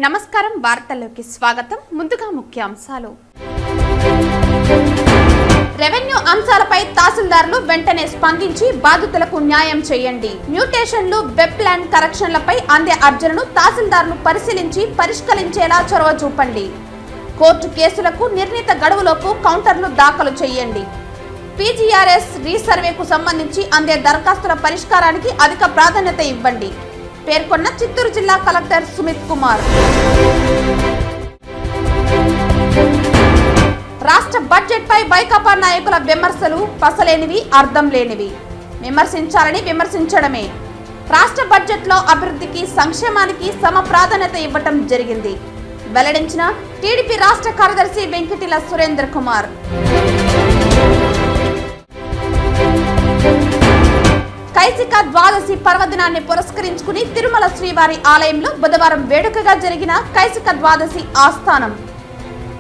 నమస్కారం వార్తల్లోకి స్వాగతం. ముందుగా ముఖ్యాంశాలు. రెవెన్యూ అంశాలపై తహసీల్దార్లు వెంటనే స్పందించి బాధితులకు న్యాయం చేయండి. మ్యూటేషన్లు, వెబ్ ప్లాన్ కరెక్షన్లపై అందే అర్జీలను తహసీల్దార్లు పరిశీలించి పరిష్కరించేలా చొరవ చూపండి. కోర్టు కేసులకు నిర్ణీత గడువులోపు కౌంటర్లు దాఖలు చేయండి. పీజీఆర్ఎస్ రీసర్వేకు సంబంధించి అందే దరఖాస్తుల పరిష్కారానికి అధిక ప్రాధాన్యత ఇవ్వండి పేర్కొన్న చిత్తూరు జిల్లా కలెక్టర్ సుమిత్ కుమార్. రాష్ట్ర బడ్జెట్ పై వైకాపా నాయకుల విమర్శలు పసలేనివి, అర్థం లేనివి. విమర్శించాలని విమర్శించడమే. రాష్ట్ర బడ్జెట్ లో అభివృద్ధికి, సంక్షేమానికి సమ ప్రాధాన్యత ఇవ్వటం జరిగింది వెల్లడించిన టీడీపీ రాష్ట్ర కార్యదర్శి వెంకటిల సురేంద్ర కుమార్. కైసిక ద్వాదశి పర్వదినాన్ని పురస్కరించుకుని తిరుమల శ్రీవారి ఆలయంలో బుధవారం వేడుకగా జరిగిన కైసిక ద్వాదశి ఆస్థానం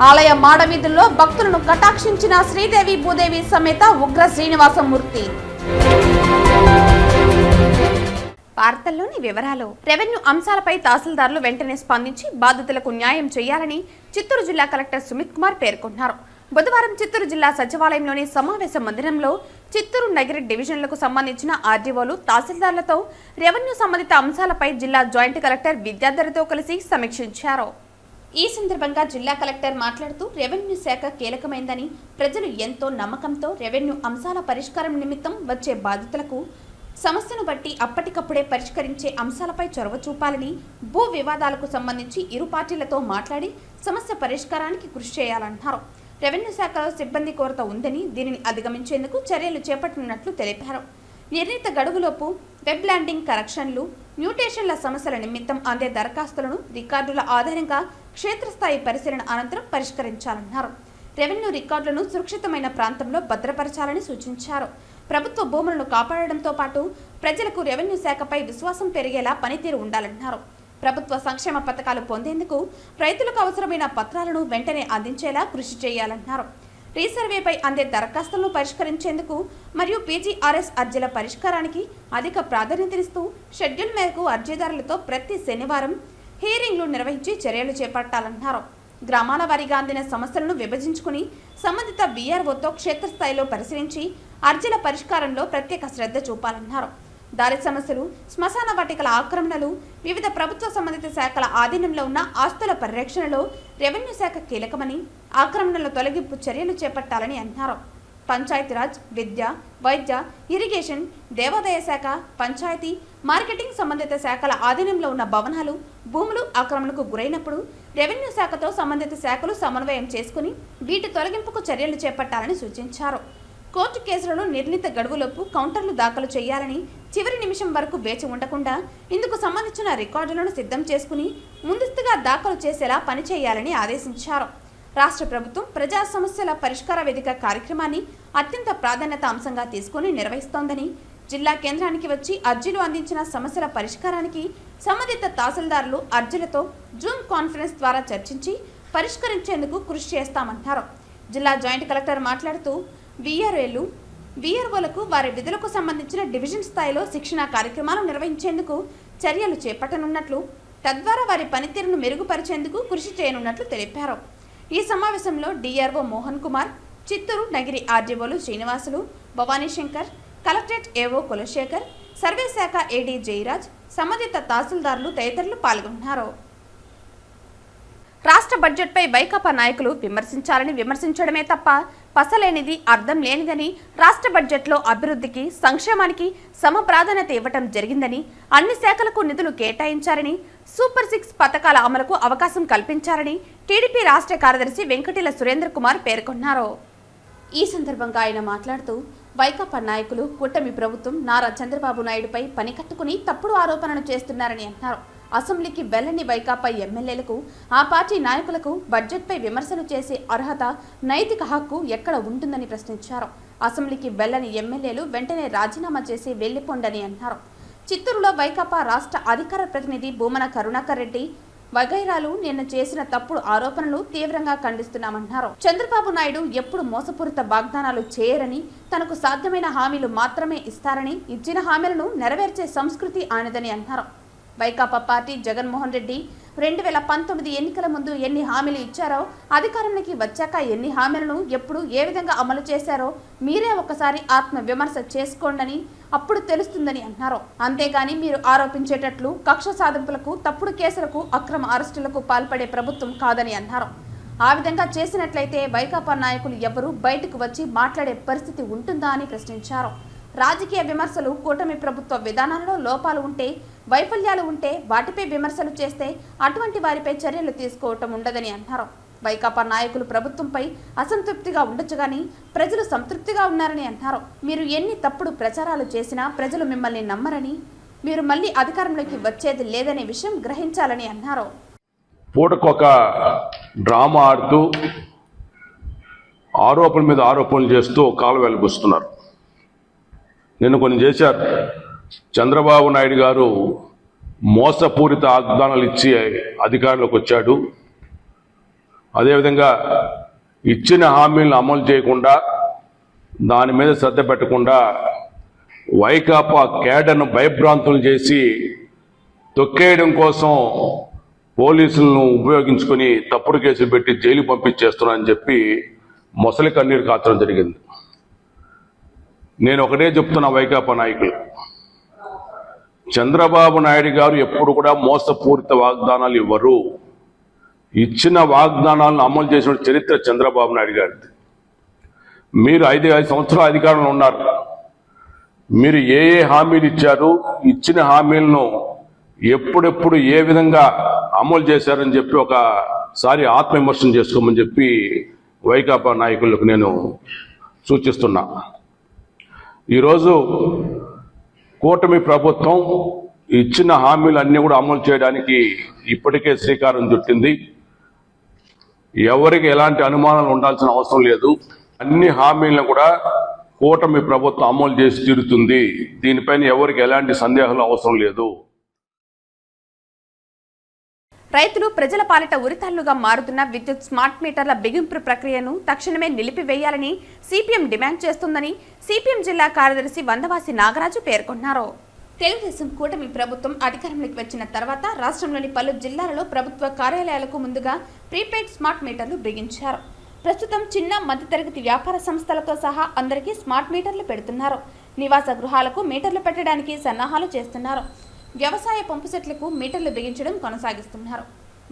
ఆలయ మాడవీధుల్లో భక్తులను కటాక్షించిన శ్రీదేవి భూదేవి సమేత ఉగ్ర శ్రీనివాసమూర్తి. వార్తల్లోని వివరాలు. రెవెన్యూ అంశాలపై తహసీల్దార్లు వెంటనే స్పందించి బాధితులకు న్యాయం చేయాలని చిత్తూరు జిల్లా కలెక్టర్ సుమిత్ కుమార్ పేర్కొన్నారు. బుధవారం చిత్తూరు జిల్లా సచివాలయంలోని సమావేశ మందిరంలో చిత్తూరు నగర డివిజన్లకు సంబంధించిన ఆర్డీఓలు, తహసీల్దార్లతో రెవెన్యూ సంబంధిత అంశాలపై జిల్లా జాయింట్ కలెక్టర్ విద్యాధర్తో కలిసి సమీక్షించారు. ఈ సందర్భంగా జిల్లా కలెక్టర్ మాట్లాడుతూ రెవెన్యూ శాఖ కీలకమైందని, ప్రజలు ఎంతో నమ్మకంతో రెవెన్యూ అంశాల పరిష్కారం నిమిత్తం వచ్చే బాధితులకు సమస్యను బట్టి అప్పటికప్పుడే పరిష్కరించే అంశాలపై చొరవ చూపాలని, భూ వివాదాలకు సంబంధించి ఇరు పార్టీలతో మాట్లాడి సమస్య పరిష్కారానికి కృషి చేయాలన్నారు. రెవెన్యూ శాఖలో సిబ్బంది కొరత ఉందని, దీనిని అధిగమించేందుకు చర్యలు చేపట్టనున్నట్లు తెలిపారు. నిర్ణీత గడువులోపు వెబ్ ల్యాండింగ్ కరెక్షన్లు, మ్యూటేషన్ల సమస్యల నిమిత్తం అందే దరఖాస్తులను రికార్డుల ఆధారంగా క్షేత్రస్థాయి పరిశీలన అనంతరం పరిష్కరించాలన్నారు. రెవెన్యూ రికార్డులను సురక్షితమైన ప్రాంతంలో భద్రపరచాలని సూచించారు. ప్రభుత్వ భూములను కాపాడడంతో పాటు ప్రజలకు రెవెన్యూ శాఖపై విశ్వాసం పెరిగేలా పనితీరు ఉండాలన్నారు. ప్రభుత్వ సంక్షేమ పథకాలు పొందేందుకు రైతులకు అవసరమైన పత్రాలను వెంటనే అందించేలా కృషి చేయాలన్నారు. రీసర్వేపై అందే దరఖాస్తులను పరిష్కరించేందుకు మరియు పీజీఆర్ఎస్ అర్జీల పరిష్కారానికి అధిక ప్రాధాన్యతనిస్తూ షెడ్యూల్ మేరకు అర్జీదారులతో ప్రతి శనివారం హీరింగ్లు నిర్వహించి చర్యలు చేపట్టాలన్నారు. గ్రామాల వారీగా అందిన సమస్యలను విభజించుకుని సంబంధిత బీఆర్ఓతో క్షేత్రస్థాయిలో పరిశీలించి అర్జీల పరిష్కారంలో ప్రత్యేక శ్రద్ధ చూపాలన్నారు. దారి సమస్యలు, శ్మశాన వాటికల ఆక్రమణలు, వివిధ ప్రభుత్వ సంబంధిత శాఖల ఆధీనంలో ఉన్న ఆస్తుల పరిరక్షణలో రెవెన్యూ శాఖ కీలకమని, ఆక్రమణల తొలగింపు చర్యలు చేపట్టాలని అన్నారు. పంచాయతీరాజ్, విద్య, వైద్య, ఇరిగేషన్, దేవాదాయ శాఖ, పంచాయతీ, మార్కెటింగ్ సంబంధిత శాఖల ఆధీనంలో ఉన్న భవనాలు, భూములు ఆక్రమణకు గురైనప్పుడు రెవెన్యూ శాఖతో సంబంధిత శాఖలు సమన్వయం చేసుకుని వీటి తొలగింపుకు చర్యలు చేపట్టాలని సూచించారు. కోర్టు కేసులలో నిర్ణీత గడువులోపు కౌంటర్లు దాఖలు చేయాలని, చివరి నిమిషం వరకు వేచి ఉండకుండా ఇందుకు సంబంధించిన రికార్డులను సిద్ధం చేసుకుని ముందస్తుగా దాఖలు చేసేలా పనిచేయాలని ఆదేశించారు. రాష్ట్ర ప్రభుత్వం ప్రజా సమస్యల పరిష్కార వేదిక కార్యక్రమాన్ని అత్యంత ప్రాధాన్యత అంశంగా తీసుకుని నిర్వహిస్తోందని, జిల్లా కేంద్రానికి వచ్చి అర్జీలు అందించిన సమస్యల పరిష్కారానికి సంబంధిత తహసీల్దారులు అర్జీలతో జూమ్ కాన్ఫరెన్స్ ద్వారా చర్చించి పరిష్కరించేందుకు కృషి చేస్తామన్నారు. జిల్లా జాయింట్ కలెక్టర్ మాట్లాడుతూ వీఆర్ఓలకు వారి విధులకు సంబంధించిన డివిజన్ స్థాయిలో శిక్షణ కార్యక్రమాలు నిర్వహించేందుకు చర్యలు చేపట్టనున్నట్లు, తద్వారా వారి పనితీరును మెరుగుపరిచేందుకు కృషి చేయనున్నట్లు తెలిపారు. ఈ సమావేశంలో డిఆర్ఓ మోహన్ కుమార్, చిత్తూరు నగిరి ఆర్డీఓలు Srinivasulu, Bhavani Shankar, collectorate AO Kulasekhar, survey శాఖ ఏడీ జయరాజ్, సంబంధిత తహసీల్దారులు తదితరులు పాల్గొన్నారు. రాష్ట్ర బడ్జెట్పై వైకాపా నాయకులు విమర్శించాలని విమర్శించడమే తప్ప పసలేనిది, అర్థం లేనిదని, రాష్ట్ర బడ్జెట్లో అభివృద్ధికి, సంక్షేమానికి సమ ప్రాధాన్యత ఇవ్వటం జరిగిందని, అన్ని శాఖలకు నిధులు కేటాయించారని, సూపర్ 6 పథకాల అమలుకు అవకాశం కల్పించారని టీడీపీ రాష్ట్ర కార్యదర్శి వెంకటిల సురేంద్ర కుమార్ పేర్కొన్నారు. ఈ సందర్భంగా ఆయన మాట్లాడుతూ, వైకాపా నాయకులు కూటమి ప్రభుత్వం నారా చంద్రబాబు నాయుడుపై పని కట్టుకుని తప్పుడు ఆరోపణలు చేస్తున్నారని అన్నారు. అసెంబ్లీకి వెళ్లని వైకాపా ఎమ్మెల్యేలకు, ఆ పార్టీ నాయకులకు బడ్జెట్పై విమర్శలు చేసే అర్హత, నైతిక హక్కు ఎక్కడ ఉంటుందని ప్రశ్నించారు. అసెంబ్లీకి వెళ్లని ఎమ్మెల్యేలు వెంటనే రాజీనామా చేసి వెళ్లిపోండని అన్నారు. చిత్తూరులో వైకాపా రాష్ట్ర అధికార ప్రతినిధి భూమన కరుణాకర్ రెడ్డి వగైరాలు నిన్న చేసిన తప్పుడు ఆరోపణలు తీవ్రంగా ఖండిస్తున్నామన్నారు. చంద్రబాబు నాయుడు ఎప్పుడు మోసపూరిత వాగ్దానాలు చేయరని, తనకు సాధ్యమైన హామీలు మాత్రమే ఇస్తారని, ఇచ్చిన హామీలను నెరవేర్చే సంస్కృతి ఆయనదని అన్నారు. వైకాపా పార్టీ జగన్మోహన్ రెడ్డి 2019 ఎన్నికల ముందు ఎన్ని హామీలు ఇచ్చారో, అధికారంలోకి వచ్చాక ఎన్ని హామీలను ఎప్పుడు ఏ విధంగా అమలు చేశారో మీరే ఒకసారి ఆత్మ విమర్శ చేసుకోండి, అప్పుడు తెలుస్తుందని అన్నారు. అంతేగాని మీరు ఆరోపించేటట్లు కక్ష సాధింపులకు, తప్పుడు కేసులకు, అక్రమ అరెస్టులకు పాల్పడే ప్రభుత్వం కాదని అన్నారు. ఆ విధంగా చేసినట్లయితే వైకాపా నాయకులు ఎవరూ బయటకు వచ్చి మాట్లాడే పరిస్థితి ఉంటుందా అని ప్రశ్నించారు. రాజకీయ విమర్శలు, కూటమి ప్రభుత్వ విధానాలలో లోపాలు ఉంటే, వైఫల్యాలు ఉంటే వాటిపై విమర్శలు చేస్తే అటువంటి వారిపై చర్యలు తీసుకోవటం ఉండదని అన్నారు. వైకాపా నాయకులు ప్రభుత్వంపై అసంతృప్తిగా ఉండొచ్చు కానీ ప్రజలు సంతృప్తిగా ఉన్నారని అన్నారు. మీరు ఎన్ని తప్పుడు ప్రచారాలు చేసినా ప్రజలు మిమ్మల్ని నమ్మరని, మీరు మళ్ళీ అధికారంలోకి వచ్చేది లేదనే విషయం గ్రహించాలని అన్నారు. పూటకొక డ్రామా ఆడుతూ ఆరోపణ మీద ఆరోపణలు చేస్తూ కాలు వెలిపిస్తున్నారు. నిన్న కొన్ని చేశారు. చంద్రబాబు నాయుడు గారు మోసపూరిత వాగ్దానాలు ఇచ్చి అధికారంలోకి వచ్చాడు. అదేవిధంగా ఇచ్చిన హామీలను అమలు చేయకుండా, దాని మీద శ్రద్ధ పెట్టకుండా వైకాపా కేడర్ను భయభ్రాంతులు చేసి తొక్కేయడం కోసం పోలీసులను ఉపయోగించుకొని తప్పుడు కేసులు పెట్టి జైలు పంపించేస్తున్నారని చెప్పి మొసలి కన్నీరు కాచడం జరిగింది. నేను ఒకటే చెప్తున్నా వైకాపా నాయకులు, చంద్రబాబు నాయుడు గారు ఎప్పుడు కూడా మోసపూరిత వాగ్దానాలు ఇవ్వరు. ఇచ్చిన వాగ్దానాలను అమలు చేసిన చరిత్ర చంద్రబాబు నాయుడు గారిది. మీరు 5 సంవత్సరాల అధికారంలో ఉన్నారు. మీరు ఏ హామీలు ఇచ్చారు, ఇచ్చిన హామీలను ఎప్పుడెప్పుడు ఏ విధంగా అమలు చేశారని చెప్పి ఒకసారి ఆత్మవిమర్శనం చేసుకోమని చెప్పి వైకాపా నాయకులకు నేను సూచిస్తున్నా. ఈరోజు కూటమి ప్రభుత్వం ఇచ్చిన హామీలన్నీ కూడా అమలు చేయడానికి ఇప్పటికే శ్రీకారం చుట్టింది. ఎవరికి ఎలాంటి అనుమానాలు ఉండాల్సిన అవసరం లేదు. అన్ని హామీలను కూడా కూటమి ప్రభుత్వం అమలు చేసి తీరుతుంది. దీనిపైన ఎవరికి ఎలాంటి సందేహాలు అవసరం లేదు. రైతులు ప్రజల పాలిట ఉరితాళ్లుగా మారుతున్న విద్యుత్ స్మార్ట్ మీటర్ల బిగింపు ప్రక్రియను తక్షణమే నిలిపివేయాలని సిపిఎం డిమాండ్ చేస్తుందని సిపిఎం జిల్లా కార్యదర్శి వందవాసి నాగరాజు పేర్కొన్నారు. తెలుగుదేశం కూటమి ప్రభుత్వం అధికారంలోకి వచ్చిన తర్వాత రాష్ట్రంలోని పలు జిల్లాలలో ప్రభుత్వ కార్యాలయాలకు ముందుగా ప్రీపెయిడ్ స్మార్ట్ మీటర్లు బిగించారు. ప్రస్తుతం చిన్న మధ్యతరగతి వ్యాపార సంస్థలతో సహా అందరికీ స్మార్ట్ మీటర్లు పెడుతున్నారు. నివాస గృహాలకు మీటర్లు పెట్టడానికి సన్నాహాలు చేస్తున్నారు. వ్యవసాయ పంపు సెట్లకు మీటర్లు బిగించడం కొనసాగిస్తున్నారు.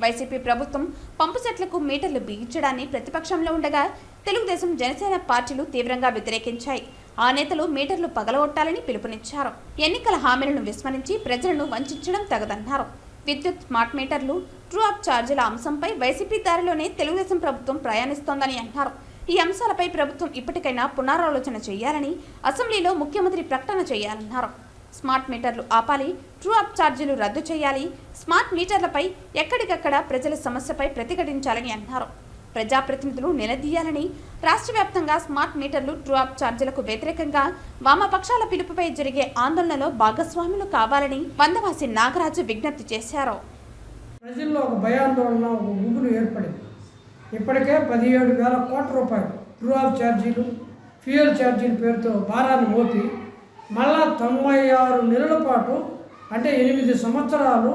వైసీపీ ప్రభుత్వం పంపు సెట్లకు మీటర్లు బిగించడాన్ని ప్రతిపక్షంలో ఉండగా తెలుగుదేశం, జనసేన పార్టీలు తీవ్రంగా వ్యతిరేకించాయి. ఆ నేతలు మీటర్లు పగలగొట్టాలని పిలుపునిచ్చారు. ఎన్నికల హామీలను విస్మరించి ప్రజలను వంచడం తగదన్నారు. విద్యుత్ స్మార్ట్ మీటర్లు, ట్రూ అప్ ఛార్జీల అంశంపై వైసీపీ దారిలోనే తెలుగుదేశం ప్రభుత్వం ప్రయాణిస్తోందని అన్నారు. ఈ అంశాలపై ప్రభుత్వం ఇప్పటికైనా పునరాలోచన చేయాలని, అసెంబ్లీలో ముఖ్యమంత్రి ప్రకటన చేయాలన్నారు. స్మార్ట్ మీటర్లు ఆపాలి, ట్రూ అప్ ఛార్జీలు రద్దు చేయాలి, స్మార్ట్ మీటర్లపై ఎక్కడికక్కడ ప్రజల సమస్యపై ప్రతిఘటించాలని అన్నారు. ప్రజాప్రతినిధులు నిలదీయాలని, రాష్ట్ర వ్యాప్తంగా స్మార్ట్ మీటర్లు, ట్రూ అప్ ఛార్జీలకు వ్యతిరేకంగా వామపక్షాల పిలుపుపై జరిగే ఆందోళనలో భాగస్వాములు కావాలని వందవాసి నాగరాజు విజ్ఞప్తి చేశారు. ప్రజల్లో ఒక భయాందోళన, ఒక గుబులు ఏర్పడింది. ఇప్పటికే 17,000 కోట్ల రూపాయలు ట్రూ అప్ ఛార్జీలు, ఫ్యూయల్ ఛార్జీల పేరుతో భారాన్ని మోపి మళ్ళా 96 నెలల పాటు అంటే 8 సంవత్సరాలు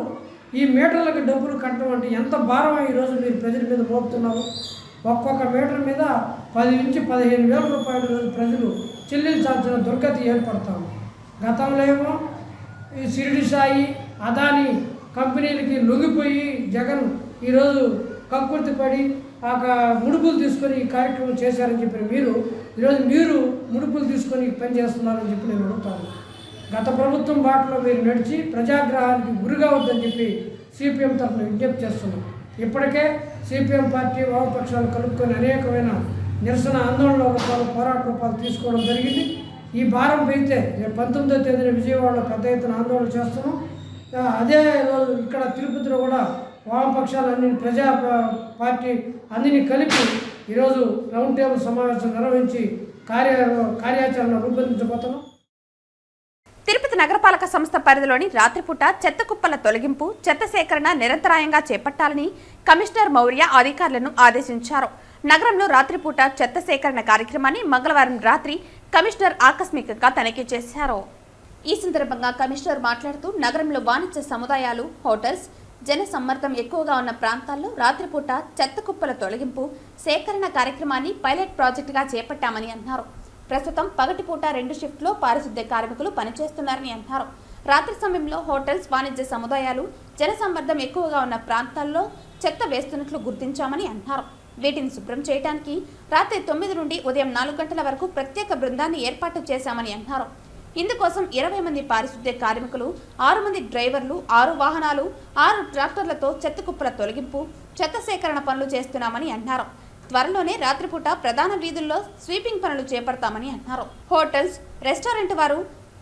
ఈ మీటర్లకు డబ్బులు కట్టడం అంటే ఎంత భారం ఈరోజు మీరు ప్రజల మీద మోపుతున్నారు. ఒక్కొక్క మీటర్ మీద 10 నుంచి 15,000 రూపాయలు ప్రజలు చెల్లించాల్సిన దుర్గతి ఏర్పడతాము. గతంలో ఏమో ఈ షిరిడి సాయి, అదాని కంపెనీలకి లొంగిపోయి జగన్ ఈరోజు కక్కుర్తి పడి ముడుపులు తీసుకొని ఈ కార్యక్రమం చేశారని చెప్పిన ఈరోజు మీరు ముడుపులు తీసుకొని పనిచేస్తున్నారని చెప్పి నేను అడుగుతాను. గత ప్రభుత్వం బాటలో మీరు నడిచి ప్రజాగ్రహానికి గురికావద్దని చెప్పి సిపిఎం తరఫున విజ్ఞప్తి చేస్తున్నాం. ఇప్పటికే సిపిఎం పార్టీ వామపక్షాలు కలుపుకొని అనేకమైన నిరసన ఆందోళన రూపాలు, పోరాట రూపాలు తీసుకోవడం జరిగింది. ఈ భారం పెరిగితే రేపు 19వ తేదీన విజయవాడలో పెద్ద ఎత్తున ఆందోళన చేస్తున్నాం. అదే రోజు ఇక్కడ తిరుపతిలో కూడా వామపక్షాలన్నీ, ప్రజా పార్టీ అన్నిని కలిపి ఈరోజు రౌండ్ టేబుల్ సమావేశం నిర్వహించి కార్యాచరణ రూపొందించబోతున్నాం. తిరుపతి నగరపాలక సంస్థ పరిధిలోని రాత్రిపూట చెత్త కుప్పల తొలగింపు, చెత్త సేకరణ నిరంతరాయంగా చేపట్టాలని కమిషనర్ మౌర్య అధికారులను ఆదేశించారు. నగరంలో రాత్రిపూట చెత్త సేకరణ కార్యక్రమాన్ని మంగళవారం రాత్రి కమిషనర్ ఆకస్మికంగా తనిఖీ చేశారు. ఈ సందర్భంగా కమిషనర్ మాట్లాడుతూ నగరంలో వాణిజ్య సముదాయాలు, హోటల్స్, జన సమ్మర్దం ఎక్కువగా ఉన్న ప్రాంతాల్లో రాత్రిపూట చెత్త కుప్పల తొలగింపు సేకరణ కార్యక్రమాన్ని పైలట్ ప్రాజెక్టుగా చేపట్టామని అన్నారు. ప్రస్తుతం పగటిపూట 2 షిఫ్ట్లో పారిశుద్ధ్య కార్మికులు పనిచేస్తున్నారని అన్నారు. రాత్రి సమయంలో హోటల్స్, వాణిజ్య సముదాయాలు జన సమ్మర్దం ఎక్కువగా ఉన్న ప్రాంతాల్లో చెత్త వేస్తున్నట్లు గుర్తించామని అన్నారు. వీటిని శుభ్రం చేయడానికి రాత్రి 9 నుండి ఉదయం 4 గంటల వరకు ప్రత్యేక బృందాన్ని ఏర్పాటు చేశామని అన్నారు. ఇందుకోసం 20 మంది పారిశుద్ధ్య కార్మికులు, 6 మంది డ్రైవర్లు, 6 వాహనాలు, 6 ట్రాక్టర్లతో చెత్త కుప్పల తొలగింపు, చెత్త సేకరణ పనులు చేస్తున్నామని అన్నారు. త్వరలోనే రాత్రిపూట ప్రధాన వీధుల్లో స్వీపింగ్ పనులు చేపడతామని అన్నారు. హోటల్స్, రెస్టారెంట్ వారు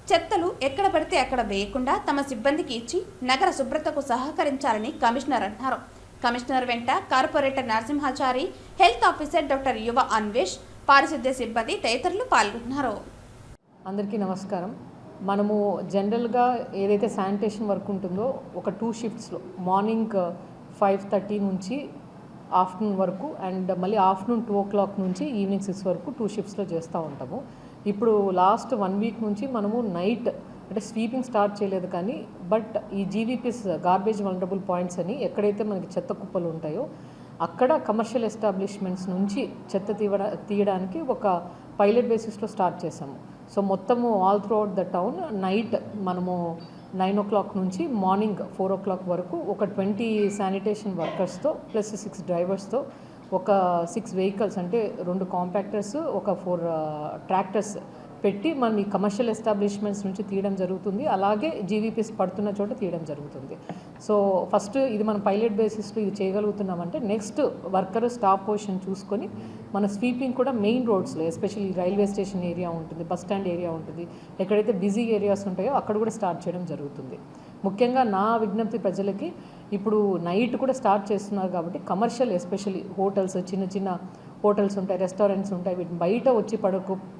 చెత్తలు ఎక్కడ పడితే అక్కడ వేయకుండా తమ సిబ్బందికి ఇచ్చి నగర శుభ్రతకు సహకరించాలని కమిషనర్ అన్నారు. కమిషనర్ వెంట corporator Narasimhachari, health officer doctor యువ అన్వేష్, పారిశుద్ధ్య సిబ్బంది తదితరులు పాల్గొన్నారు. అందరికీ నమస్కారం. మనము జనరల్గా ఏదైతే శానిటేషన్ వర్క్ ఉంటుందో ఒక 2 షిఫ్ట్స్లో మార్నింగ్ 5:30 నుంచి ఆఫ్టర్నూన్ వరకు అండ్ మళ్ళీ ఆఫ్టర్నూన్ 2 o'clock నుంచి ఈవినింగ్ 6 వరకు 2 షిఫ్ట్స్లో చేస్తూ ఉంటాము. ఇప్పుడు లాస్ట్ 1 వీక్ నుంచి మనము నైట్ అంటే స్వీపింగ్ స్టార్ట్ చేయలేదు, కానీ బట్ ఈ జీవీపీస్ గార్బేజ్ వల్నరబుల్ పాయింట్స్ అని ఎక్కడైతే మనకి చెత్త కుప్పలు ఉంటాయో అక్కడ కమర్షియల్ ఎస్టాబ్లిష్మెంట్స్ నుంచి చెత్త తీయడానికి ఒక పైలట్ బేసిస్లో స్టార్ట్ చేసాము. సో మొత్తము all through out the town night మనము 9 o'clock నుంచి మార్నింగ్ 4 o'clock వరకు ఒక 20 శానిటేషన్ వర్కర్స్తో ప్లస్ 6 డ్రైవర్స్తో ఒక 6 వెహికల్స్ అంటే 2 కాంపాక్టర్స్, ఒక 4 ట్రాక్టర్స్ పెట్టి మనం ఈ కమర్షియల్ ఎస్టాబ్లిష్మెంట్స్ నుంచి తీయడం జరుగుతుంది. అలాగే జీవీపీస్ పడుతున్న చోట తీయడం జరుగుతుంది. సో ఫస్ట్ ఇది మనం పైలట్ బేసిస్లో ఇది చేయగలుగుతున్నామంటే నెక్స్ట్ వర్కర్ స్టాఫ్ పొజిషన్ చూసుకొని మన స్వీపింగ్ కూడా మెయిన్ రోడ్స్లో, ఎస్పెషల్లీ రైల్వే స్టేషన్ ఏరియా ఉంటుంది, బస్ స్టాండ్ ఏరియా ఉంటుంది, ఎక్కడైతే బిజీ ఏరియాస్ ఉంటాయో అక్కడ కూడా స్టార్ట్ చేయడం జరుగుతుంది. ముఖ్యంగా నా విజ్ఞప్తి ప్రజలకి, ఇప్పుడు నైట్ కూడా స్టార్ట్ చేస్తున్నారు కాబట్టి కమర్షియల్ ఎస్పెషల్లీ హోటల్స్, చిన్న చిన్న హోటల్స్ ఉంటాయి, రెస్టారెంట్స్ ఉంటాయి, వీటిని బయట వచ్చి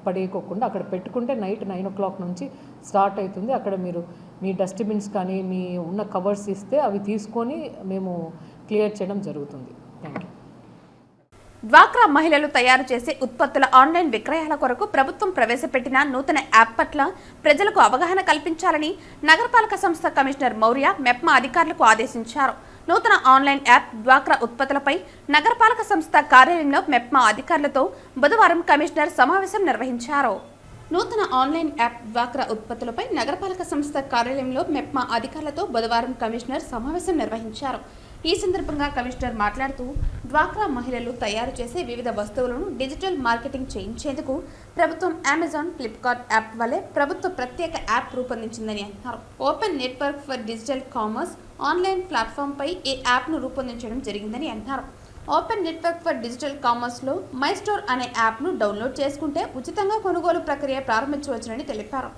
పడేయకోకుండా అక్కడ పెట్టుకుంటే నైట్ 9 o'clock నుంచి స్టార్ట్ అవుతుంది. అక్కడ మీరు మీ డస్ట్బిన్స్ కానీ మీ ఉన్న కవర్స్ ఇస్తే అవి తీసుకొని మేము క్లియర్ చేయడం జరుగుతుంది. Thank you. డ్వాక్రా మహిళలు తయారు చేసే ఉత్పత్తుల ఆన్లైన్ విక్రయాల కొరకు ప్రభుత్వం ప్రవేశపెట్టిన నూతన యాప్ పట్ల ప్రజలకు అవగాహన కల్పించాలని నగరపాలక సంస్థ కమిషనర్ మౌర్య మెప్మా అధికారులకు ఆదేశించారు. నూతన ఆన్లైన్ యాప్ డ్వాక్రా ఉత్పత్తులపై నగరపాలక సంస్థ కార్యాలయంలో మెప్మా అధికారులతో బుధవారం కమిషనర్ సమావేశం నిర్వహించారు. నూతన ఆన్లైన్ యాప్ డ్వాక్రా ఉత్పత్తులపై నగరపాలక సంస్థ కార్యాలయంలో మెప్మా అధికారులతో బుధవారం కమిషనర్ సమావేశం నిర్వహించారు. ఈ సందర్భంగా కమిషనర్ మాట్లాడుతూ డ్వాక్రా మహిళలు తయారు చేసే వివిధ వస్తువులను డిజిటల్ మార్కెటింగ్ చేయించేందుకు ప్రభుత్వం అమెజాన్, ఫ్లిప్కార్ట్ యాప్ వలె ప్రభుత్వ ప్రత్యేక యాప్ రూపొందించిందని అన్నారు. Open network for digital commerce online ప్లాట్ఫామ్పై ఈ యాప్ను రూపొందించడం జరిగిందని అన్నారు. ఓపెన్ నెట్వర్క్ ఫర్ డిజిటల్ కామర్స్లో మై స్టోర్ అనే యాప్ను డౌన్లోడ్ చేసుకుంటే ఉచితంగా కొనుగోలు ప్రక్రియ ప్రారంభించవచ్చునని తెలిపారు.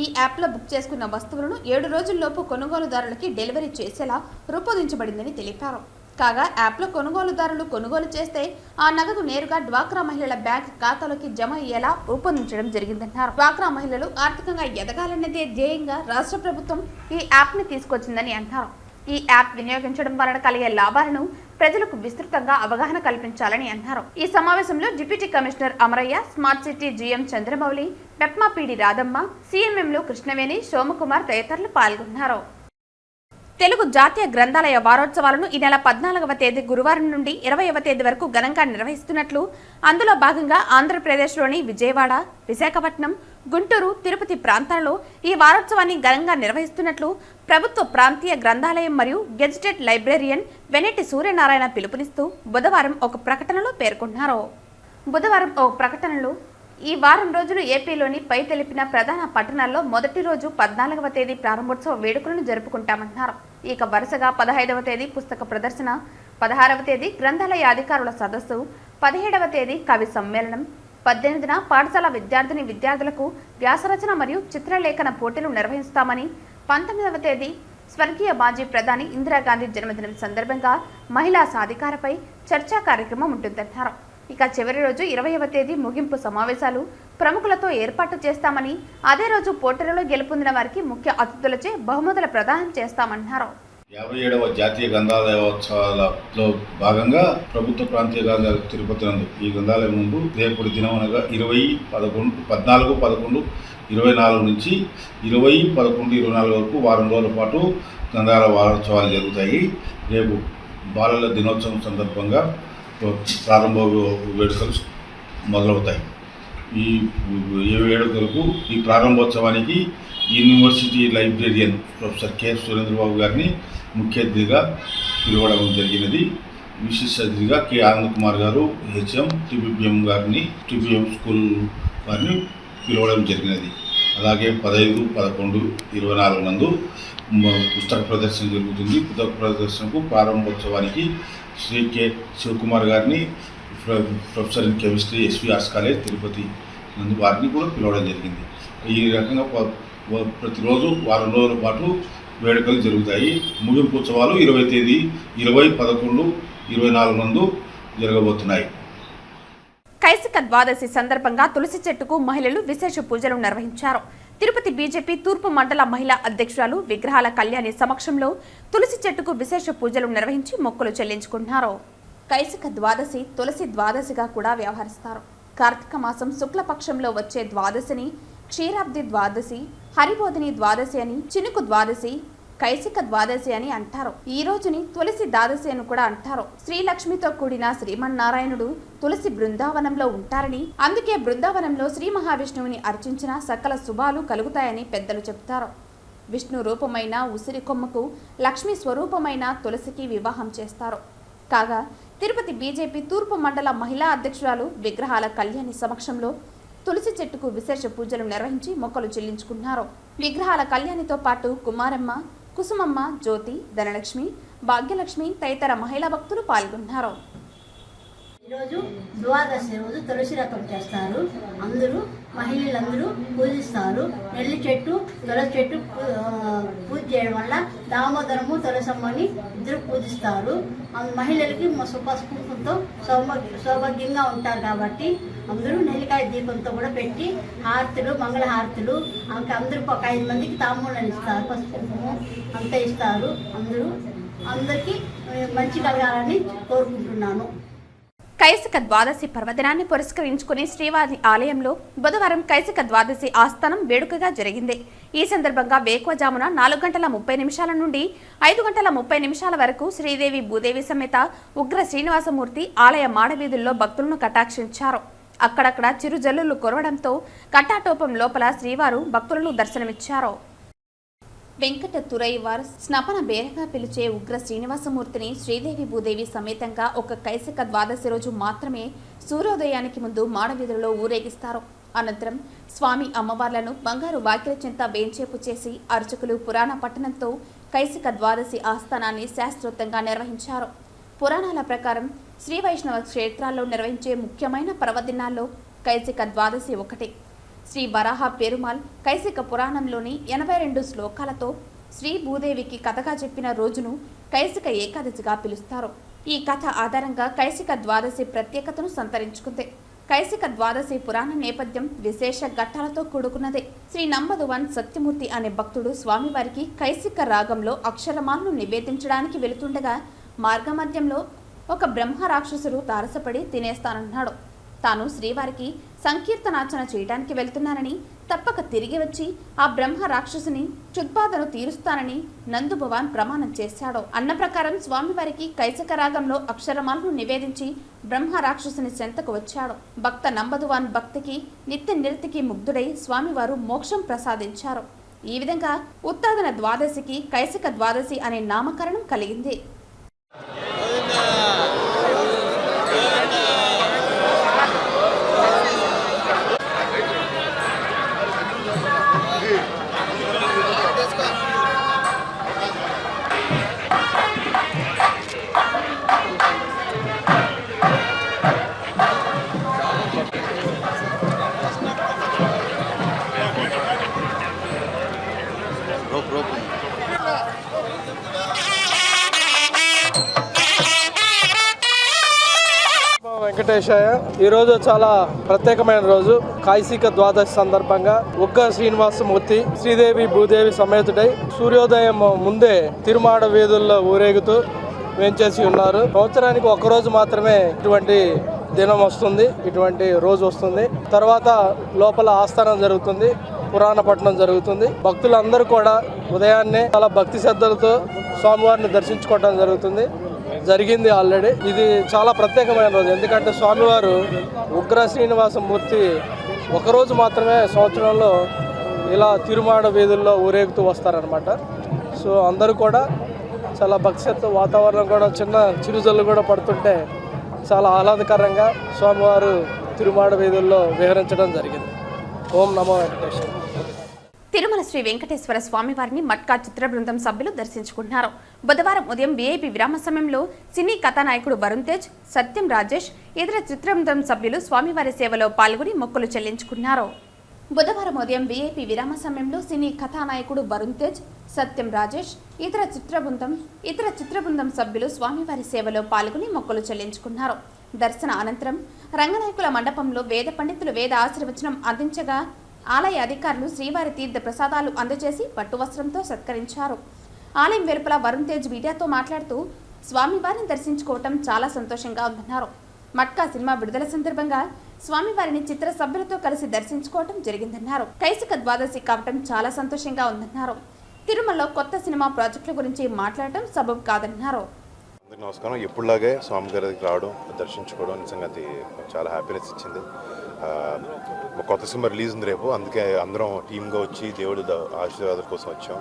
ఈ యాప్లో బుక్ చేసుకున్న వస్తువులను 7 రోజుల్లోపు కొనుగోలుదారులకి డెలివరీ చేసేలా రూపొందించబడిందని తెలిపారు. కాగా యాప్లో కొనుగోలుదారులు కొనుగోలు చేస్తే ఆ నగదు నేరుగా డ్వాక్రా మహిళల బ్యాంక్ ఖాతాలోకి జమ అయ్యేలా రూపొందించడం జరిగిందన్నారు. డ్వాక్రా మహిళలు ఆర్థికంగా ఎదగాలన్నదే ధ్యేయంగా రాష్ట్ర ప్రభుత్వం ఈ యాప్ని తీసుకొచ్చిందని అన్నారు. ఈ యాప్ వినియోగించడం వలన కలిగే లాభాలను ప్రజలకు విస్తృతంగా అవగాహన కల్పించాలని అన్నారు. ఈ సమావేశంలో deputy commissioner Amarayya, smart city GM Chandramouli, MEPMA PD Radhamma, సిఎంఎంలు కృష్ణవేణి, సోమకుమార్ తదితరులు పాల్గొన్నారు. తెలుగు జాతీయ గ్రంథాలయ వారోత్సవాలను ఈ నెల 14వ తేదీ గురువారం నుండి 20వ తేదీ వరకు ఘనంగా నిర్వహిస్తున్నట్లు, అందులో భాగంగా ఆంధ్రప్రదేశ్లోని విజయవాడ, విశాఖపట్నం, గుంటూరు, తిరుపతి ప్రాంతాల్లో ఈ వారోత్సవాన్ని ఘనంగా నిర్వహిస్తున్నట్లు ప్రభుత్వ ప్రాంతీయ గ్రంథాలయం మరియు గెజిటెడ్ లైబ్రేరియన్ వెనెటి సూర్యనారాయణ పిలుపునిస్తూ బుధవారం ఒక ప్రకటనలో పేర్కొన్నారు. బుధవారం ఒక ప్రకటనలో ఈ వారం రోజులు ఏపీలోని పై తెలిపిన ప్రధాన పట్టణాల్లో మొదటి రోజు 14వ తేదీ ప్రారంభోత్సవ వేడుకలను జరుపుకుంటామన్నారు. ఇక వరుసగా 15వ తేదీ పుస్తక ప్రదర్శన, 16వ తేదీ గ్రంథాలయ అధికారుల సదస్సు, 17వ తేదీ కవి సమ్మేళనం, 18న పాఠశాల విద్యార్థులకు వ్యాసరచన మరియు చిత్రలేఖన పోటీలు నిర్వహిస్తామని, 19వ తేదీ స్వర్గీయ మాజీ ప్రధాని ఇందిరాగాంధీ జన్మదినం సందర్భంగా మహిళా సాధికారపై చర్చా కార్యక్రమం ఉంటుందన్నారు. ఇక చివరి రోజు 20వ తేదీ ముగింపు సమావేశాలు ప్రముఖులతో ఏర్పాటు చేస్తామని, అదే రోజు పోటీలలో గెలుపొందిన వారికి ముఖ్య అతిథులచే బహుమతుల ప్రదానం చేస్తామన్నారు. 57వ జాతీయ గ్రంథాలయోత్సవాలలో భాగంగా ప్రభుత్వ ప్రాంతీయ గ్రంథాలయం తిరుపతి నందు ఈ గ్రంథాలయం ముందు రేపటి దినం అనగా 14/11/24 నుంచి 20/11/24 వరకు వారం రోజుల పాటు గంధాల వారోత్సవాలు జరుగుతాయి. రేపు బాలల దినోత్సవం సందర్భంగా ప్రారంభ వేడుకలు మొదలవుతాయి. ఈ వేడుకలకు ఈ ప్రారంభోత్సవానికి university librarian professor K Surendra Babu గారిని ముఖ్య అతిథిగా పిలవడం జరిగినది. విశిష్ట అతిథిగా కె ఆనంద్ కుమార్ గారు హెచ్ఎం టీబీఎం గారిని టీబీఎం స్కూల్ వారిని పిలవడం జరిగినది. అలాగే 15, 11, 24 నందు పుస్తక ప్రదర్శన జరుగుతుంది. పుస్తక ప్రదర్శనకు ప్రారంభోత్సవానికి శ్రీ కె శివకుమార్ గారిని professor in chemistry SV arts college Tirupati నందు వారిని కూడా పిలవడం జరిగింది. ఈ రకంగా ప్రతిరోజు వారం రోజుల పాటు వేడుకలు జరుగుతాయి. ముగింపు ఉత్సవాలు 20 తేదీ 20, 11, 24 నందు జరగబోతున్నాయి. కైసిక ద్వాదశి సందర్భంగా తులసి చెట్టుకు మహిళలు విశేష పూజలు నిర్వహించారు. తిరుపతి బీజేపీ తూర్పు మండల మహిళా అధ్యక్షురాలు విగ్రహాల కళ్యాణి సమక్షంలో తులసి చెట్టుకు విశేష పూజలు నిర్వహించి మొక్కులు చెల్లించుకుంటున్నారు. కైసిక ద్వాదశి తులసి ద్వాదశిగా కూడా వ్యవహరిస్తారు. కార్తీక మాసం శుక్లపక్షంలో వచ్చే ద్వాదశిని క్షీరాబ్ది ద్వాదశి, హరిబోధిని ద్వాదశి అని, చినుకు ద్వాదశి, కైసిక ద్వాదశి అని అంటారు. ఈ రోజుని తులసి ద్వాదశి అని కూడా అంటారు. శ్రీలక్ష్మితో కూడిన శ్రీమన్నారాయణుడు తులసి బృందావనంలో ఉంటారని, అందుకే బృందావనంలో శ్రీ మహావిష్ణువుని అర్చించిన సకల శుభాలు కలుగుతాయని పెద్దలు చెప్తారు. విష్ణు రూపమైన ఉసిరి కొమ్మకు లక్ష్మీ స్వరూపమైన తులసికి వివాహం చేస్తారు. కాగా తిరుపతి బీజేపీ తూర్పు మండల మహిళా అధ్యక్షురాలు విగ్రహాల కళ్యాణి సమక్షంలో తులసి చెట్టుకు విశేష పూజలు నిర్వహించి మొక్కలు చెల్లించుకున్నారు. విగ్రహాల కళ్యాణితో పాటు కుమారమ్మ, కుసుమమ్మ, జ్యోతి, ధనలక్ష్మి, భాగ్యలక్ష్మి తదితర మహిళా భక్తులు పాల్గొన్నారు. ఈరోజు ద్వాదశి రోజు తులసి రథం చేస్తారు. అందరూ మహిళలందరూ పూజిస్తారు. నెల్లి చెట్టు, తులసి చెట్టు పూజ చేయడం వల్ల దామోదరము తులసమ్మని ఇద్దరు పూజిస్తారు. మహిళలకి పసుపుతో సౌభాగ్యంగా ఉంటారు కాబట్టి అందరూ నెల్లికాయ దీపంతో కూడా పెట్టి హారతులు, మంగళహారతులు అందరూ ఒక 5 మందికి తాంబూలాలు ఇస్తారు. పసుపు అంతా ఇస్తారు. అందరికీ మంచి కలగాలని కోరుకుంటున్నాను. కైసిక ద్వాదశి పర్వదినాన్ని పురస్కరించుకుని శ్రీవారి ఆలయంలో బుధవారం కైసిక ద్వాదశి ఆస్థానం వేడుకగా జరిగింది. ఈ సందర్భంగా వేకువజామున 4:30 నుండి 5:30 వరకు శ్రీదేవి భూదేవి సమేత ఉగ్ర శ్రీనివాసమూర్తి ఆలయ మాడవీధుల్లో భక్తులను కటాక్షించారు. అక్కడక్కడ చిరుజల్లులు కురవడంతో కట్టాటోపం లోపల శ్రీవారు భక్తులను దర్శనమిచ్చారు. వెంకట తురైవార్ స్నపన బేరగా పిలిచే ఉగ్ర శ్రీనివాసమూర్తిని శ్రీదేవి భూదేవి సమేతంగా ఒక కైసిక ద్వాదశి రోజు మాత్రమే సూర్యోదయానికి ముందు మాడవీధులలో ఊరేగిస్తారు. అనంతరం స్వామి అమ్మవార్లను బంగారు వాకిలి చెంత వేంచేపు చేసి అర్చకులు పురాణ పట్టణంతో కైసిక ద్వాదశి ఆస్థానాన్ని శాస్త్రోక్తంగా నిర్వహించారు. పురాణాల ప్రకారం శ్రీ వైష్ణవ క్షేత్రాల్లో నిర్వహించే ముఖ్యమైన పర్వదినాల్లో కైసిక ద్వాదశి ఒకటి. శ్రీ వరాహ పెరుమాల్ కైసిక పురాణంలోని 82 శ్లోకాలతో శ్రీ భూదేవికి కథగా చెప్పిన రోజును కైసిక ఏకాదశిగా పిలుస్తారు. ఈ కథ ఆధారంగా కైసిక ద్వాదశి ప్రత్యేకతను సంతరించుకుంది. కైసిక ద్వాదశి పురాణ నేపథ్యం విశేష ఘట్టాలతో కూడుకున్నదే. శ్రీ నంబదువన్ సత్యమూర్తి అనే భక్తుడు స్వామివారికి కైసిక రాగంలో అక్షరమాలను నివేదించడానికి వెళుతుండగా మార్గమధ్యంలో ఒక బ్రహ్మ రాక్షసుడు తారసపడి తినేస్తానన్నాడు. తాను శ్రీవారికి సంకీర్తనార్చన చేయడానికి వెళ్తున్నానని, తప్పక తిరిగి వచ్చి ఆ బ్రహ్మ రాక్షసుని క్షుద్బాధను తీరుస్తానని నందుభవాన్ ప్రమాణం చేశాడు. అన్న ప్రకారం స్వామివారికి కైసిక రాగంలో అక్షరమాలను నివేదించి బ్రహ్మ రాక్షసుని చెంతకు వచ్చాడు. భక్త నంబదువాన్ భక్తికి నిత్య నిరతికి ముగ్ధుడై స్వామివారు మోక్షం ప్రసాదించారు. ఈ విధంగా ఉత్తాదన ద్వాదశికి కైసిక ద్వాదశి అనే నామకరణం కలిగింది. వెంకటేశాయ. ఈరోజు చాలా ప్రత్యేకమైన రోజు. కైసిక ద్వాదశి సందర్భంగా ఉగ్ర శ్రీనివాసమూర్తి శ్రీదేవి భూదేవి సమేతుడై సూర్యోదయం ముందే తిరుమాడ వీధుల్లో ఊరేగుతూ వేంచేసి ఉన్నారు. సంవత్సరానికి ఒక్కరోజు మాత్రమే ఇటువంటి దినం వస్తుంది, ఇటువంటి రోజు వస్తుంది. తర్వాత లోపల ఆస్థానం జరుగుతుంది. పురాణ పఠనం జరుగుతుంది. భక్తులందరూ కూడా ఉదయాన్నే చాలా భక్తి శ్రద్ధలతో స్వామివారిని దర్శించుకోవడం జరిగింది ఆల్రెడీ. ఇది చాలా ప్రత్యేకమైన రోజు, ఎందుకంటే స్వామివారు ఉగ్ర శ్రీనివాసమూర్తి ఒకరోజు మాత్రమే సంవత్సరంలో ఇలా తిరుమాడ వీధుల్లో ఊరేగుతూ వస్తారనమాట. సో అందరూ కూడా చాలా భక్తితో, వాతావరణం కూడా చిన్న చిరుజల్లు కూడా పడుతుంటే చాలా ఆహ్లాదకరంగా స్వామివారు తిరుమాడ వీధుల్లో విహరించడం జరిగింది. ఓం నమో వెంకటేశ్వర. తిరుమల శ్రీ వెంకటేశ్వర స్వామివారిని మట్కా చిత్ర బృందం సభ్యులు దర్శించుకుంటున్నారు. బుధవారం ఉదయం వీఐపీ విరామ సమయంలో సినీ కథానాయకుడు వరుణ్ తేజ్, సత్యం రాజేష్, ఇతర చిత్ర బృందం సభ్యులు స్వామివారి సేవలో పాల్గొని మొక్కులు చెల్లించుకున్నారు. బుధవారం ఉదయం వీఐపీ విరామ సమయంలో సినీ కథానాయకుడు వరుణ్ తేజ్, సత్యం రాజేష్, ఇతర చిత్ర బృందం సభ్యులు స్వామివారి సేవలో పాల్గొని మొక్కులు చెల్లించుకున్నారు. దర్శన అనంతరం రంగనాయకుల మండపంలో వేద పండితులు వేద ఆశీర్వచనం అందించగా ఆలయ అధికారులు శ్రీవారి తీర్థ ప్రసాదాలు అందజేసి పట్టు వస్త్రంతో సత్కరించారు. ఆలయం వెలుపల వరుణ్ తేజ్ మీడియాతో మాట్లాడుతూ స్వామివారిని దర్శించుకోవటం చాలా సంతోషంగా ఉందన్నారు. మట్కా సినిమా విడుదల సందర్భంగా స్వామివారిని చిత్ర సభ్యులతో కలిసి దర్శించుకోవటం జరిగిందన్నారు. కైసిక ద్వాదశి కావటం చాలా సంతోషంగా ఉందన్నారు. తిరుమలలో కొత్త సినిమా ప్రాజెక్టుల గురించి మాట్లాడటం సబబు కాదన్నారు. అందరికీ నమస్కారం. ఎప్పుడులాగే స్వామి గారి దగ్గరికి రావడం, దర్శించుకోవడం నిజంగా అది చాలా హ్యాపీనెస్ ఇచ్చింది. కొత్త సినిమా రిలీజ్ ఉంది రేపు, అందుకే అందరం టీమ్గా వచ్చి దేవుడి ఆశీర్వాదాల కోసం వచ్చాం.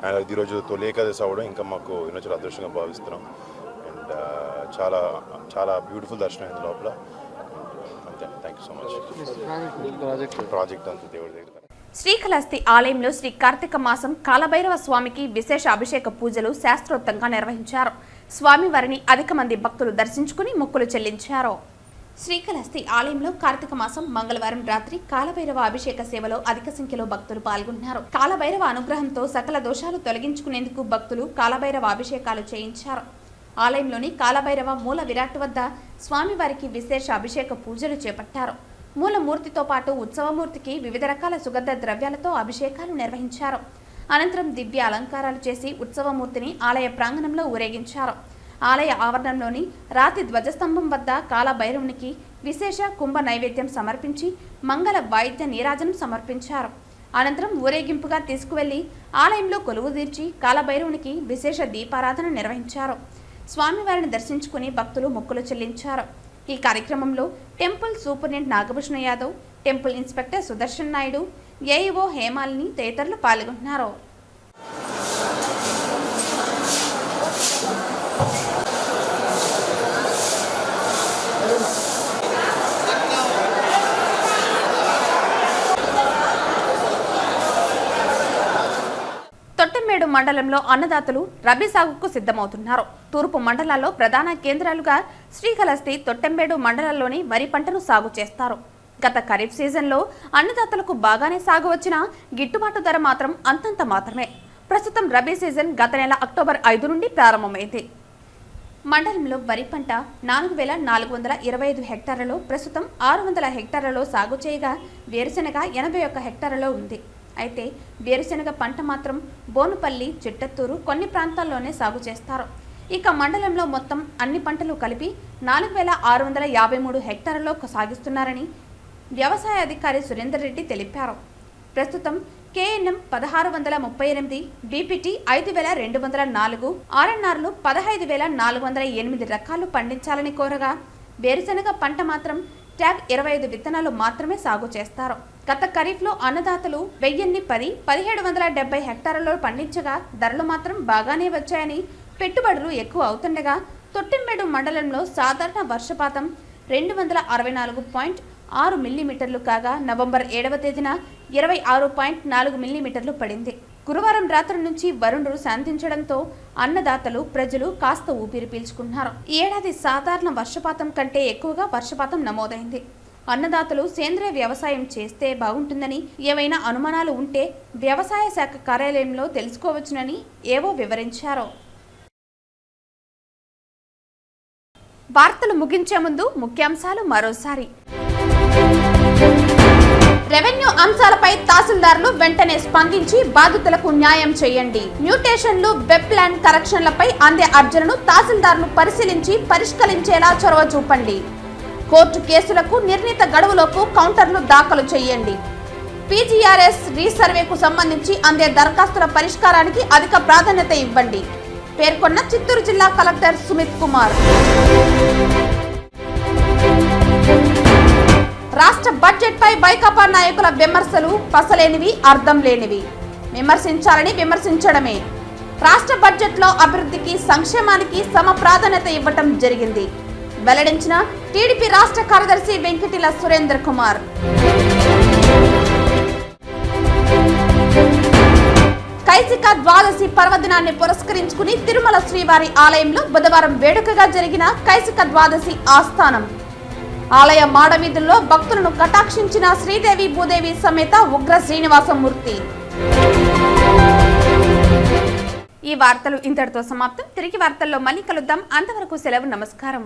అండ్ ఈరోజు తొలి ఏకాదశి అవ్వడం ఇంకా మాకు చాలా అదృష్టంగా భావిస్తున్నాం. అండ్ చాలా చాలా బ్యూటిఫుల్ దర్శనం అయింది లోపల. అంతే, thank you so much. Project అంతా దేవుడి దగ్గర. శ్రీకాళహస్తి ఆలయంలో శ్రీ కార్తీక మాసం కాలభైరవ స్వామికి విశేష అభిషేక పూజలు శాస్త్రోక్తంగా నిర్వహించారు. స్వామివారిని అధిక మంది భక్తులు దర్శించుకుని మొక్కులు చెల్లించారు. శ్రీకాళహస్తి ఆలయంలో కార్తీక మాసం మంగళవారం రాత్రి కాలభైరవ అభిషేక సేవలో అధిక సంఖ్యలో భక్తులు పాల్గొన్నారు. కాలభైరవ అనుగ్రహంతో సకల దోషాలు తొలగించుకునేందుకు భక్తులు కాలభైరవ అభిషేకాలు చేయించారు. ఆలయంలోని కాలభైరవ మూల విరాట్ వద్ద స్వామివారికి విశేష అభిషేక పూజలు చేపట్టారు. మూలమూర్తితో పాటు ఉత్సవమూర్తికి వివిధ రకాల సుగంధ ద్రవ్యాలతో అభిషేకాలు నిర్వహించారు. అనంతరం దివ్య అలంకారాలు చేసి ఉత్సవమూర్తిని ఆలయ ప్రాంగణంలో ఊరేగించారు. ఆలయ ఆవరణంలోని రాతి ధ్వజస్తంభం వద్ద కాలభైరవునికి విశేష కుంభ నైవేద్యం సమర్పించి మంగళ వాయిద్య నీరాజనం సమర్పించారు. అనంతరం ఊరేగింపుగా తీసుకువెళ్లి ఆలయంలో కొలువుదీర్చి కాలభైరవునికి విశేష దీపారాధన నిర్వహించారు. స్వామివారిని దర్శించుకుని భక్తులు మొక్కులు చెల్లించారు. ఈ కార్యక్రమంలో temple superintendent Nagabhushana Yadav, temple inspector Sudarshan Naidu, AEO Hemalini తదితరులు పాల్గొన్నారు. తొట్టెంబేడు మండలంలో అన్నదాతలు రబీ సాగుకు సిద్ధమవుతున్నారు. తూర్పు మండలాల్లో ప్రధాన కేంద్రాలుగా శ్రీకాళహస్తి, తొట్టెంబేడు మండలాల్లోని వరి పంటను సాగు చేస్తారు. గత ఖరీఫ్ సీజన్లో అన్నదాతలకు బాగానే సాగు వచ్చినా గిట్టుబాటు ధర మాత్రం అంతంత మాత్రమే. ప్రస్తుతం రబీ సీజన్ గత నెల అక్టోబర్ 5 నుండి ప్రారంభమైంది. మండలంలో వరి పంట 4425 హెక్టార్లలో ప్రస్తుతం 600 హెక్టార్లలో సాగు చేయగా వేరుశెనగ 81 హెక్టార్లలో ఉంది. అయితే వేరుశెనగ పంట మాత్రం బోనుపల్లి, చిట్టత్తూరు కొన్ని ప్రాంతాల్లోనే సాగు చేస్తారు. ఇక మండలంలో మొత్తం అన్ని పంటలు కలిపి 4653 హెక్టార్లలో సాగిస్తున్నారని వ్యవసాయ అధికారి సురేందర్ రెడ్డి తెలిపారు. ప్రస్తుతం కేఎన్ఎం 1638, బీపీటీ 5204, ఆర్ఎన్ఆర్లు 15408 రకాలు పండించాలని కోరగా వేరుశెనగ పంట మాత్రం ట్యాగ్ 25 విత్తనాలు మాత్రమే సాగు చేస్తారు. గత ఖరీఫ్లో అన్నదాతలు 1010, 1770 హెక్టార్లలో పండించగా ధరలు మాత్రం బాగానే వచ్చాయని, పెట్టుబడులు ఎక్కువ అవుతుండగా తొట్టెంబేడు మండలంలో సాధారణ వర్షపాతం 264.6 మిల్లీమీటర్లు కాగా నవంబర్ 7వ తేదీన 26.4 మిల్లీమీటర్లు పడింది. గురువారం రాత్రి నుంచి వరుణుడు శాంతించడంతో అన్నదాతలు, ప్రజలు కాస్త ఊపిరి పీల్చుకున్నారు. ఈ ఏడాది సాధారణ వర్షపాతం కంటే ఎక్కువగా వర్షపాతం నమోదైంది. అన్నదాతలు సేంద్రీయ వ్యవసాయం చేస్తే బాగుంటుందని, ఏవైనా అనుమానాలు ఉంటే వ్యవసాయ శాఖ కార్యాలయంలో తెలుసుకోవచ్చునని ఏవో వివరించారు. వార్తలు ముగించే ముందు ముఖ్యాంశాలు మరోసారి. రెవెన్యూ అంశాలపై తహసీల్దార్లు వెంటనే స్పందించి బాధితులకు న్యాయం చేయండి. మ్యూటేషన్లు, వెబ్ ప్లాన్ కరెక్షన్లపై అందే అర్జీలను తహసీల్దార్లు పరిశీలించి పరిష్కరించేలా చొరవ చూపండి. కోర్టు కేసులకు నిర్ణీత గడువులోపు కౌంటర్లు దాఖలు చేయండి. పీజీఆర్ఎస్ రీసర్వేకు సంబంధించి అందే దరఖాస్తుల పరిష్కారానికి అధిక ప్రాధాన్యత ఇవ్వండి పేర్కొన్న చిత్తూరు జిల్లా కలెక్టర్ సుమిత్ కుమార్. రాష్ట్ర బడ్జెట్ పై వైకాపా నాయకుల విమర్శలు పసలేనివి, అర్థం లేనివి. విమర్శించాలని విమర్శించడమే. రాష్ట్ర బడ్జెట్ లో అభివృద్ధికి, సంక్షేమానికి సమ ప్రాధాన్యత ఇవ్వటం జరిగింది వెల్లడించిన టీడీపీ రాష్ట్ర కార్యదర్శి వెంకటిల సురేంద్ర కుమార్. కైసిక ద్వాదశి పర్వదినాన్ని పురస్కరించుకుని తిరుమల శ్రీవారి ఆలయంలో బుధవారం వేడుకగా జరిగిన కైసిక ద్వాదశి ఆస్థానం. ఆలయ మాడవీధుల్లో భక్తులను కటాక్షించిన శ్రీదేవి భూదేవి సమేత ఉగ్ర శ్రీనివాసమూర్తి. ఈ వార్తలు ఇంతటితో సమాప్తం. తిరిగి వార్తల్లో మళ్ళీ కలుద్దాం. అంతవరకు సెలవు. నమస్కారం.